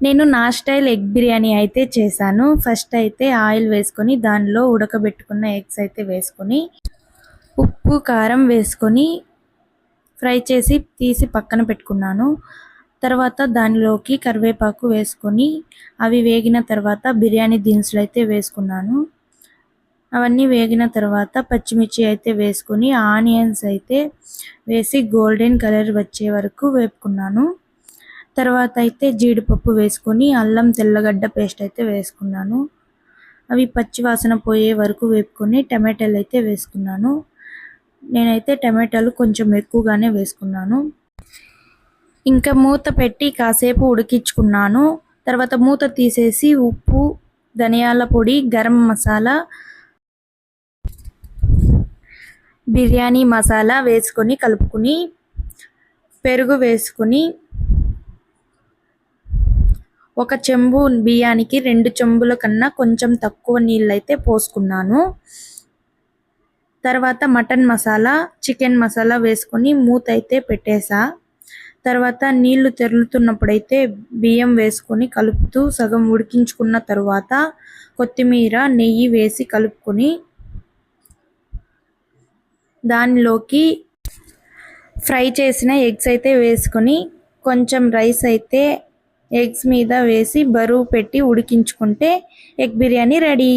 నేను నా style egg biryani అయితే చేశాను. ఫస్ట్ అయితే ఆయిల్ వేసుకొని దానిలో ఉడకబెట్టుకున్న ఎగ్స్ అయితే వేసుకొని ఉప్పు కారం వేసుకొని ఫ్రై చేసి తీసి పక్కన పెట్టుకున్నాను. తర్వాత దానిలోకి కరివేపాకు వేసుకొని అవి వేగిన తర్వాత బిర్యానీ దినుసులు అయితే వేసుకున్నాను. అవన్నీ వేగిన తర్వాత పచ్చిమిర్చి అయితే వేసుకొని ఆనియన్స్ అయితే వేసి గోల్డెన్ కలర్ వచ్చే వరకు వేపుకున్నాను. తర్వాత అయితే జీడిపప్పు వేసుకొని అల్లం తెల్లగడ్డ పేస్ట్ అయితే వేసుకున్నాను. అవి పచ్చి వాసన పోయే వరకు వేపుకొని టమాటాలు అయితే వేసుకున్నాను. నేనైతే టమాటాలు కొంచెం ఎక్కువగానే వేసుకున్నాను. ఇంకా మూత పెట్టి కాసేపు ఉడికించుకున్నాను. తర్వాత మూత తీసేసి ఉప్పు, ధనియాల పొడి, గరం మసాలా, బిర్యానీ మసాలా వేసుకొని కలుపుకొని పెరుగు వేసుకొని ఒక చెంబు బియ్యానికి 2 చెంబుల కన్నా కొంచెం తక్కువ నీళ్ళైతే పోసుకున్నాను. తర్వాత మటన్ మసాలా, చికెన్ మసాలా వేసుకొని మూత అయితే పెట్టేసా. తర్వాత నీళ్లు తెరులుతున్నప్పుడైతే బియ్యం వేసుకొని కలుపుతూ సగం ఉడికించుకున్న తర్వాత కొత్తిమీర, నెయ్యి వేసి కలుపుకొని దానిలోకి ఫ్రై చేసిన ఎగ్స్ అయితే వేసుకొని కొంచెం రైస్ అయితే ఎగ్స్ మీద వేసి బరువు పెట్టి ఉడికించుకుంటే ఎగ్ బిర్యానీ రెడీ.